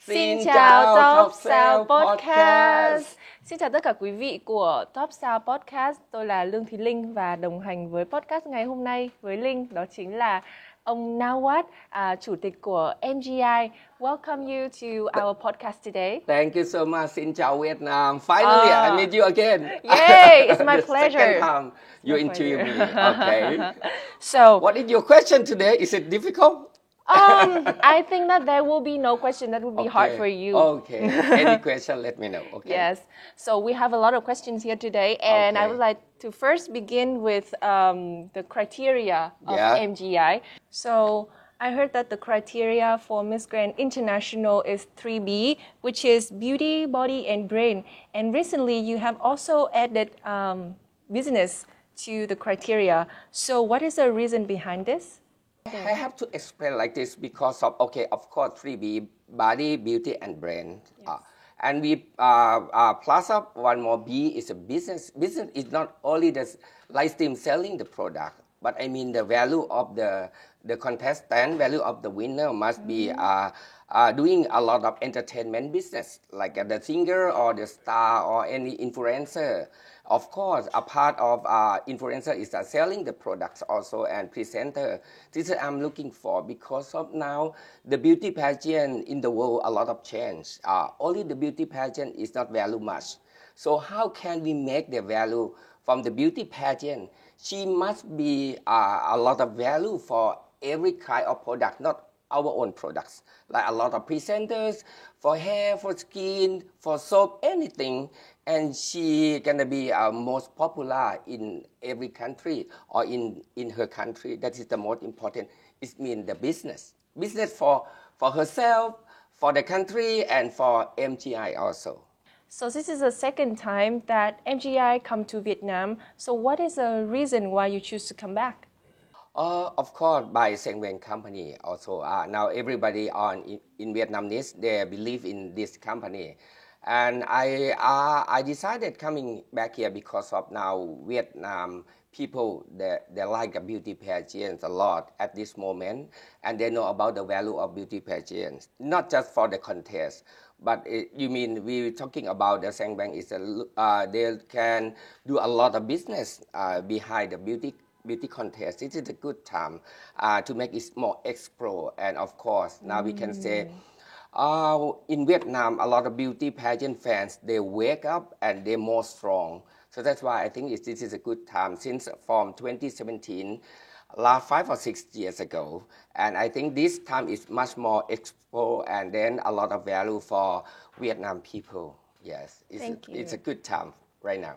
Xin chào Top Sao Sao Podcast. Xin chào tất cả quý vị của Top Sao Podcast. Tôi là Lương Thùy Linh và đồng hành với podcast ngày hôm nay với Linh đó chính là ông Nawat, chủ tịch của MGI. Welcome you to our podcast today. Thank you so much. Xin chào Vietnam. Finally, I meet you again. Yay! It's my pleasure. Second time you interview me. Okay. So, what is your question today? Is it difficult? I think that there will be no question that would be hard for you. Okay. Any question, let me know. Okay. Yes. So we have a lot of questions here today, and I would like to first begin with the criteria of MGI. So I heard that the criteria for Miss Grand International is 3B, which is beauty, body, and brain. And recently, you have also added business to the criteria. So what is the reason behind this? I have to explain like this because of, of course, 3B, body, beauty, and brain. Yes. And we plus up one more B is a business. Business is not only the live stream selling the product, but I mean the value of the contestant, value of the winner must be doing a lot of entertainment business, like the singer or the star or any influencer. Of course, a part of influencer is selling the products also and presenter. This is I'm looking for because of now the beauty pageant in the world, a lot of change. Only the beauty pageant is not value much. So how can we make the value from the beauty pageant? She must be a lot of value for every kind of product, not our own products, like a lot of presenters for hair, for skin, for soap, anything. And she gonna be most popular in every country or in her country. That is the most important. It means the business for herself, for the country, and for MGI also. So this is the second time that MGI come to Vietnam. So what is the reason why you choose to come back? Of course, by Sang Wen company also. Now everybody in Vietnam, they believe in this company. And I decided coming back here because of now Vietnam people, they like beauty pageants a lot at this moment. And they know about the value of beauty pageants, not just for the contest. But you mean we're talking about the Sang Wen is they can do a lot of business behind the beauty contest. This is a good time to make it more explore. And of course, now we can say in Vietnam, a lot of beauty pageant fans, they wake up and they're more strong. So that's why I think this is a good time since from 2017, last 5 or 6 years ago. And I think this time is much more expo and then a lot of value for Vietnam people. Yes, it's a good time right now.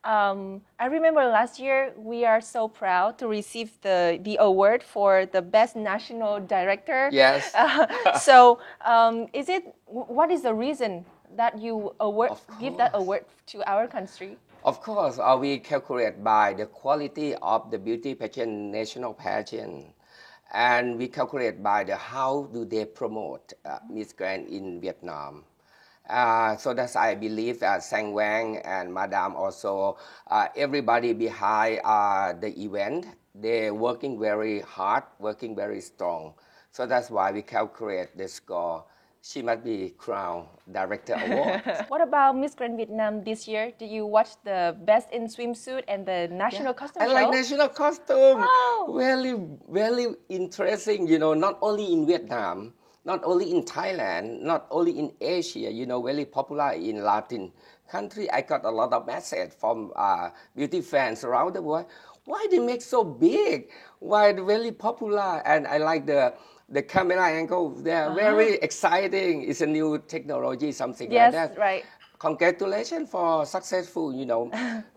I remember last year we are so proud to receive the award for the best national director. Yes. So what is the reason that you give that award to our country? Of course, we calculate by the quality of the beauty pageant, national pageant, and we calculate by how do they promote Miss Grand in Vietnam. So that's I believe Sang Wen and Madame also, everybody behind the event, they're working very hard, working very strong. So that's why we calculate the score. She must be crowned Director Award. What about Miss Grand Vietnam this year? Did you watch the Best in Swimsuit and the National Costume Show? I like National Costume. Oh. Very, very interesting, not only in Vietnam, not only in Thailand, not only in Asia, very popular in Latin country. I got a lot of message from beauty fans around the world. Why they make so big? Why they very popular? And I like the camera angle. They are very exciting. It's a new technology, something like that. Yes, right. Congratulations for successful,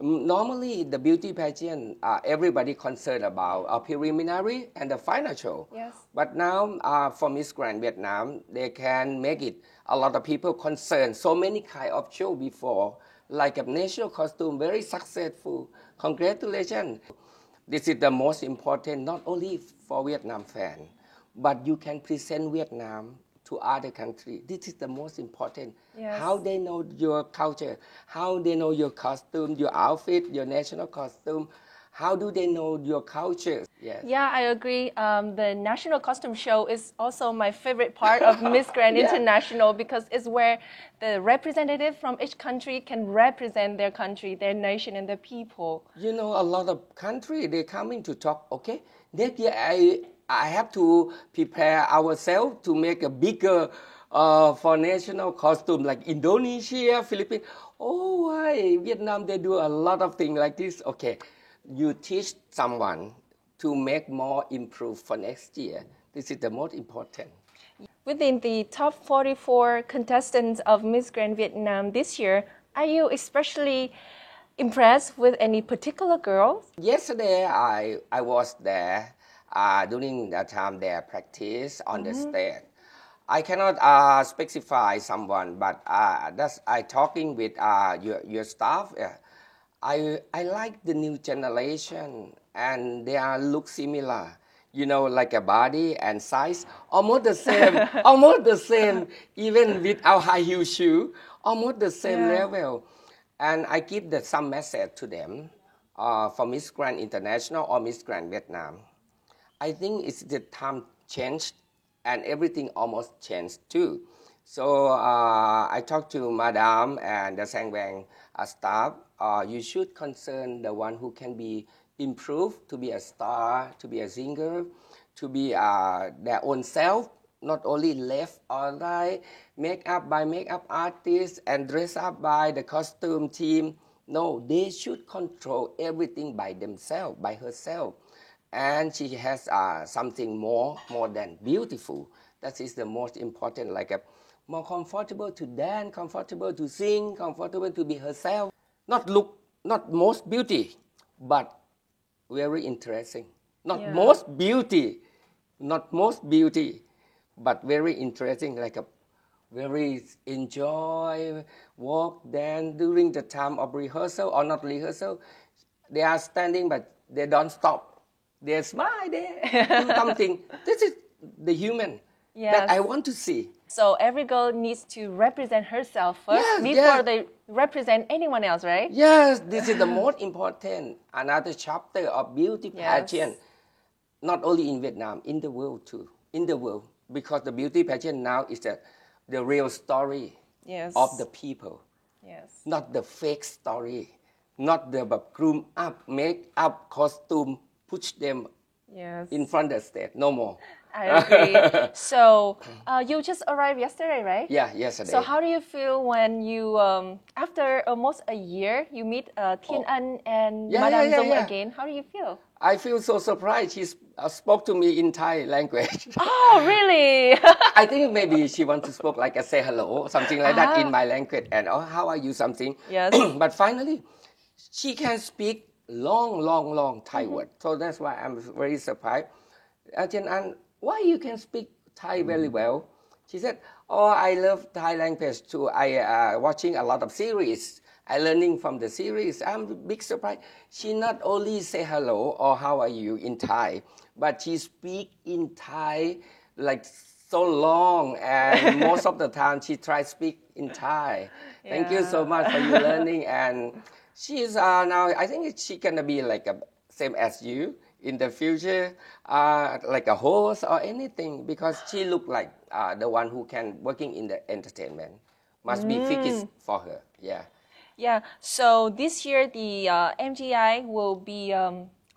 Normally, the beauty pageant, everybody concerned about a preliminary and the final show. Yes. But now, for Miss Grand Vietnam, they can make it. A lot of people concerned. So many kind of show before, like a national costume, very successful. Congratulations. This is the most important, not only for Vietnam fan, but you can present Vietnam to other countries. This is the most important. Yes. How they know your culture, how they know your costume, your outfit, your national costume, How do they know your culture? Yes. Yeah, I agree. The National Costume Show is also my favorite part of Miss Grand Yeah. International because it's where the representative from each country can represent their country, their nation, and their people. You know, a lot of country they coming to talk. Okay, next year I have to prepare ourselves to make a bigger for national costume like Indonesia, Philippines. Oh, why Vietnam? They do a lot of things like this. Okay, you teach someone to make more improve for next year. This is the most important. Within the top 44 contestants of Miss Grand Vietnam this year, are you especially impressed with any particular girl? Yesterday, I was there during the time their practice on the stage. I cannot specify someone, but that's I talking with your staff. I like the new generation, and they are look similar. You know, like a body and size, almost the same, almost the same. Even with our high heel shoe, almost the same level. And I give some message to them for Miss Grand International or Miss Grand Vietnam. I think it's the time changed and everything almost changed too. So I talked to Madame and the Sang Vang staff. You should concern the one who can be improved to be a star, to be a singer, to be their own self, not only left or right, make up by makeup artists and dress up by the costume team. No, they should control everything by themselves, by herself. And she has something more than beautiful. That is the most important, like a more comfortable to dance, comfortable to sing, comfortable to be herself. Not look, not most beauty, but very interesting. Not most beauty, not most beauty, but very interesting, like a very enjoy, walk, dance during the time of rehearsal or not rehearsal. They are standing, but they don't stop. They smile, they do something. This is the human that I want to see. So every girl needs to represent herself first before they represent anyone else, right? Yes, this is the most important. Another chapter of beauty pageant, not only in Vietnam, in the world too. In the world, because the beauty pageant now is the real story of the people. Yes. Not the fake story, not the groom up, make up, costume, push them in front of the stage. No more. I agree. So you just arrived yesterday, right? Yeah, yesterday. So how do you feel when you, after almost a year, you meet Thiên Ân and Madame Dung again? How do you feel? I feel so surprised. She spoke to me in Thai language. Oh, really? I think maybe she wants to speak like a say hello, something like that in my language. And how are you, something. Yes. But finally, she can speak long Thai word. So that's why I'm very surprised. Thiên Ân, why you can speak Thai very well? She said, oh, I love Thai language too. I watching a lot of series. I learning from the series. I'm a big surprise. She not only say hello or how are you in Thai, but she speak in Thai like so long, and most of the time she try speak in Thai. Thank you so much for your learning. And she is now, I think she can be like a same as you in the future, like a host or anything, because she look like the one who can working in the entertainment. Must be fixed for her. Yeah. Yeah. So this year the MGI will be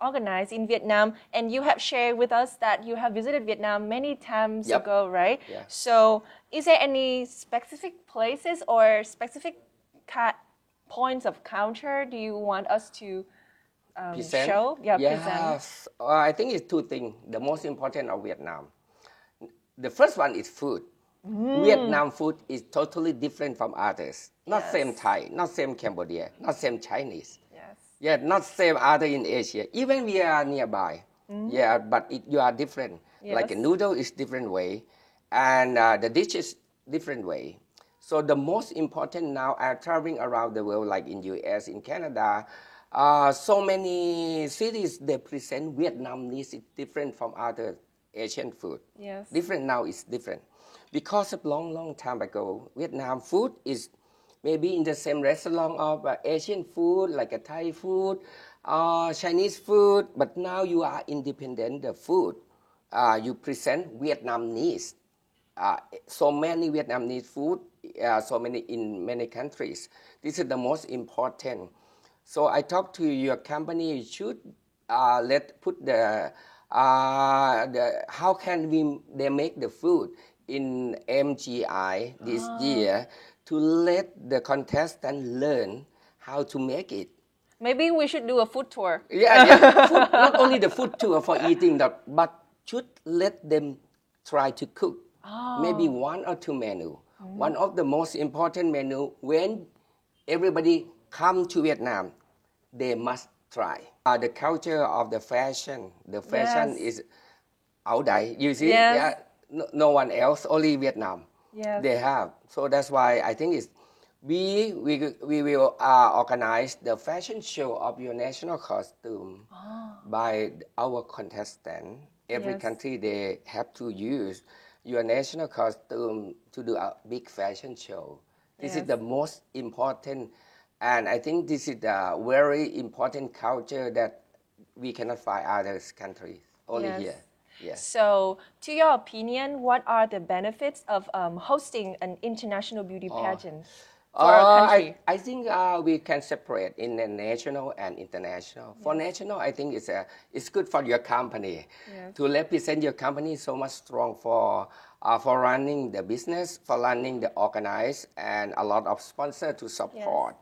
organized in Vietnam, and you have shared with us that you have visited Vietnam many times ago, right? Yeah. So is there any specific places or specific points of culture do you want us to show? Yeah, present. Yes. I think it's two things. The most important of Vietnam. The first one is food. Vietnam food is totally different from others. Not same Thai, not same Cambodia, not same Chinese. Yes. Yeah, not same other in Asia. Even we are nearby. Yeah, but you are different. Yes. Like a noodle is different way, and the dish is different way. So the most important now, I'm traveling around the world, like in US, in Canada. So many cities they present Vietnamese is different from other Asian food. Yes. Different now is different. Because of long time ago, Vietnam food is maybe in the same restaurant of Asian food, like a Thai food, Chinese food, but now you are independent the food. You present Vietnamese. So many Vietnamese food, so many in many countries. This is the most important. So I talk to your company. You should put the how can they make the food in MGI this year to let the contestant learn how to make it. Maybe we should do a food tour. Yeah. Food, not only the food tour for eating, but should let them try to cook. Maybe one or two menu. One of the most important menu when everybody come to Vietnam, they must try. The culture of the fashion. The fashion is out there. You see, no one else, only Vietnam. They have. So that's why I think it's we will organize the fashion show of your national costume by our contestant. Every country they have to use your national costume to do a big fashion show. This is the most important, and I think this is a very important culture that we cannot find other countries, only here. Yes. So, to your opinion, what are the benefits of hosting an international beauty pageant for our country? I think we can separate in the national and international. For national, I think it's good for your company to represent your company so much strong for running the business, for running the organize, and a lot of sponsor to support.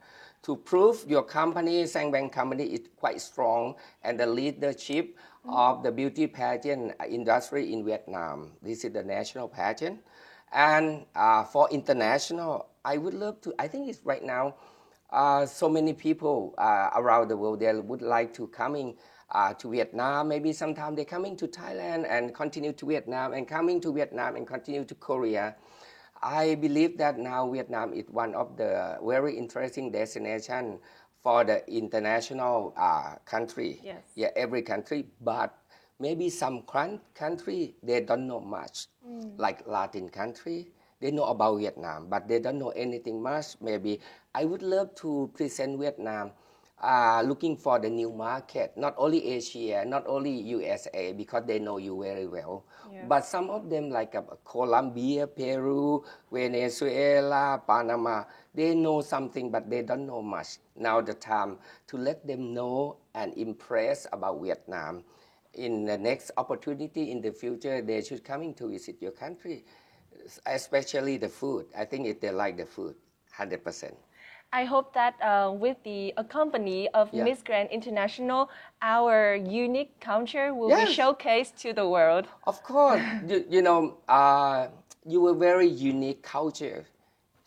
To prove your company, Sang Beng company is quite strong and the leadership of the beauty pageant industry in Vietnam. This is the national pageant. And for international, I would love to, I think it's right now, so many people around the world, they would like to coming to Vietnam. Maybe sometime they're coming to Thailand and continue to Vietnam and coming to Vietnam and continue to Korea. I believe that now Vietnam is one of the very interesting destination for the international country. Yeah, every country, but maybe some country they don't know much, like Latin country. They know about Vietnam, but they don't know anything much. Maybe I would love to present Vietnam, looking for the new market, not only Asia, not only USA, because they know you very well, but some of them like Colombia, Peru, Venezuela, Panama, they know something, but they don't know much. Now the time to let them know and impress about Vietnam. In the next opportunity in the future, they should coming to visit your country, especially the food. I think they like the food, 100%. I hope that with the company of Miss Grand International, our unique culture will be showcased to the world. Of course, you know, you have very unique culture,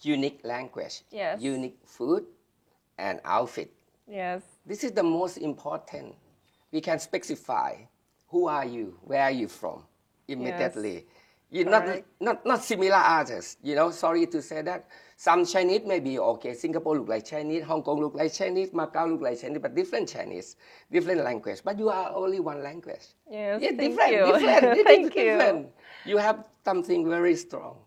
unique language, unique food, and outfit. This is the most important. We can specify who are you, where are you from, immediately. You're not similar others, you know, sorry to say that. Some Chinese may be okay, Singapore look like Chinese, Hong Kong look like Chinese, Macau look like Chinese, but different Chinese, different language. But you are only one language. Different. Thank you. You have something very strong.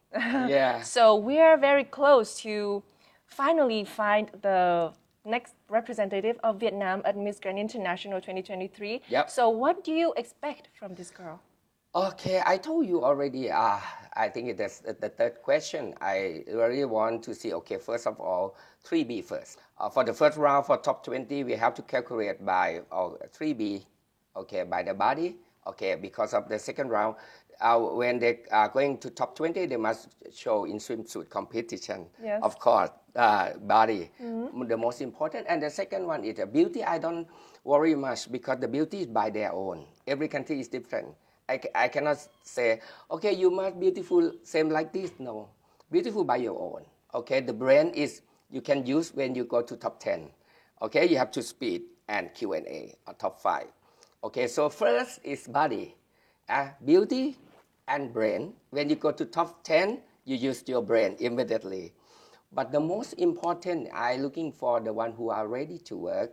So we are very close to finally find the next representative of Vietnam at Miss Grand International 2023. So what do you expect from this girl? Okay, I told you already. I think that's the third question. I really want to see, okay, first of all, 3B first. For the first round, for top 20, we have to calculate by 3B, okay, by the body. Okay, because of the second round, when they are going to top 20, they must show in swimsuit competition. Of course, body, the most important. And the second one is beauty. I don't worry much because the beauty is by their own. Every country is different. I cannot say, okay, you must beautiful, same like this. No, beautiful by your own. Okay, the brand is, you can use when you go to top 10. Okay, you have to speed and Q&A or top 5. Okay, so first is body, beauty and brain. When you go to top 10, you use your brain immediately. But the most important, I looking for the one who are ready to work.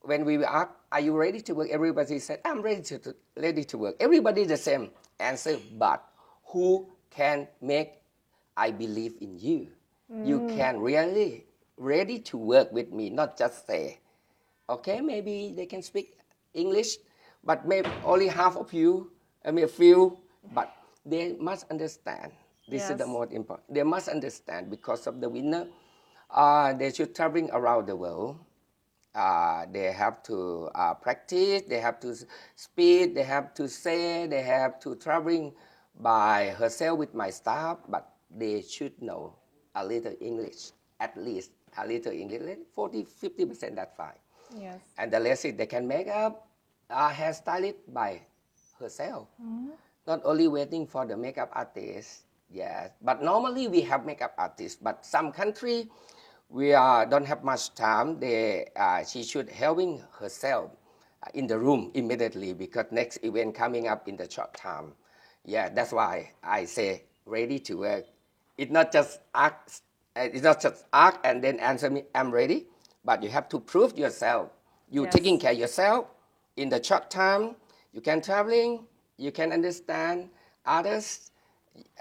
When we ask, are you ready to work? Everybody said, I'm ready to work. Everybody the same answer, but who can make I believe in you? You can really ready to work with me, not just say. Okay, maybe they can speak English, but maybe only half of you, a few, but they must understand. This is the most important. They must understand because of the winner. They should traveling around the world. They have to practice, they have to speak, they have to say, they have to traveling by herself with my staff, but they should know a little English, at least a little English, 40-50%, that's fine. Yes. And the rest is they can make up hairstylist by herself. Not only waiting for the makeup artist, yes. But normally we have makeup artists, but some country we don't have much time. She should helping herself in the room immediately because next event coming up in the short time. Yeah, that's why I say ready to work. It's not just ask. It's not just ask and then answer me. I'm ready, but you have to prove yourself. You taking care of yourself in the short time. You can traveling. You can understand others.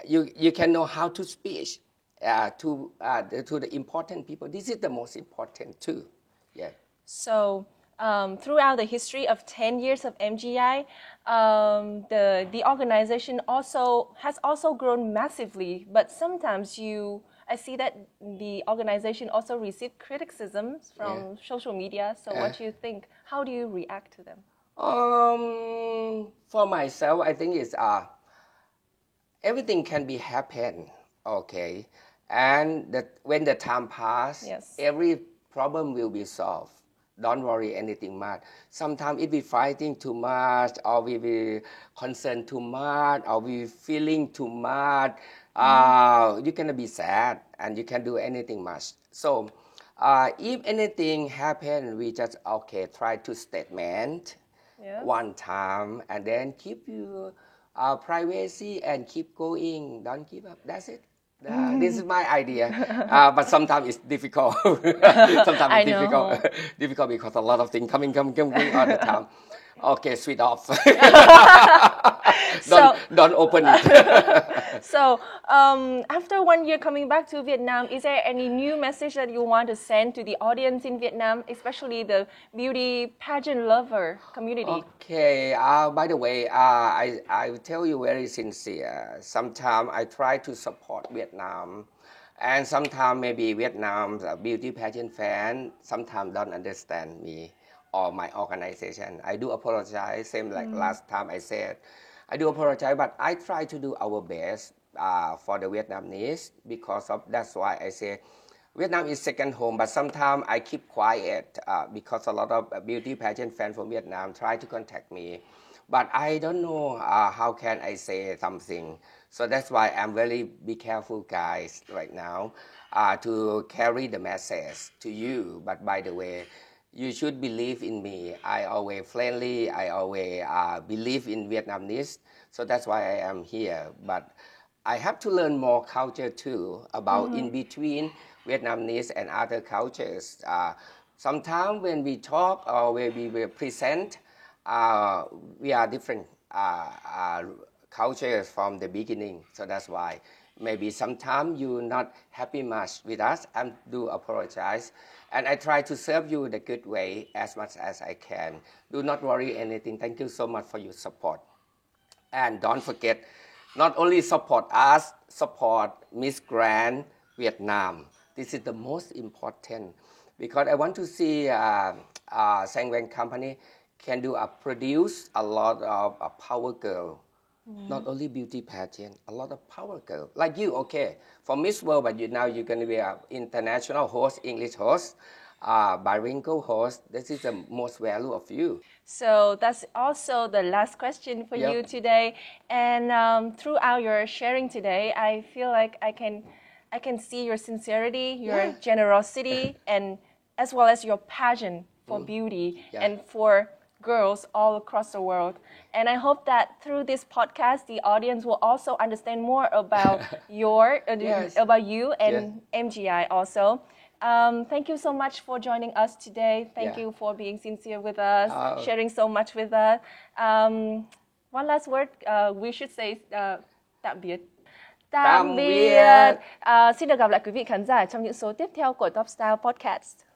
You can know how to speak. To the important people. This is the most important too. Yeah. So throughout the history of 10 years of MGI, the organization has also grown massively. But sometimes I see that the organization also received criticisms from social media. So what do you think? How do you react to them? For myself, I think it's everything can be happen. Okay. And when the time passes, every problem will be solved. Don't worry anything much. Sometimes if we fighting too much, or we be concerned too much, or we feeling too much, you can be sad and you can do anything much. So if anything happen, we just try to statement one time and then keep your privacy and keep going. Don't give up. That's it. This is my idea, but sometimes it's difficult. Sometimes it's difficult because a lot of things coming all the time. Okay, switch off. Don't open it. So, after 1 year coming back to Vietnam, is there any new message that you want to send to the audience in Vietnam, especially the beauty pageant lover community? Okay. By the way, I will tell you very sincere. Sometimes I try to support Vietnam, and sometimes maybe Vietnam's beauty pageant fan sometimes don't understand me or my organization. I do apologize, same like last time I said. I do apologize, but I try to do our best for the Vietnamese because of that's why I say Vietnam is second home, but sometimes I keep quiet because a lot of beauty pageant fans from Vietnam try to contact me. But I don't know how can I say something. So that's why I'm very be careful, guys, right now to carry the message to you. But by the way, you should believe in me. I always friendly. I always believe in Vietnamese. So that's why I am here. But I have to learn more culture too about in between Vietnamese and other cultures. Sometimes when we talk or when we will present, we are different cultures from the beginning. So that's why maybe sometimes you're not happy much with us. I do apologize. And I try to serve you the good way as much as I can. Do not worry anything. Thank you so much for your support. And don't forget, not only support us, support Miss Grand Vietnam. This is the most important because I want to see Sang Wen Company can produce a lot of power girl. Not only beauty pageant, a lot of power girl like you. Okay, for Miss World, but now you're going to be an international host, English host, bilingual host. This is the most value of you. So that's also the last question for you today. And throughout your sharing today, I feel like I can see your sincerity, your generosity, and as well as your passion for beauty and for girls all across the world. And I hope that through this podcast, the audience will also understand more about about you and MGI also. Thank you so much for joining us today. Thank you for being sincere with us, sharing so much with us. One last word, we should say tạm biệt. Tạm biệt. Xin được gặp lại quý vị khán giả trong những số tiếp theo của Top Style Podcast.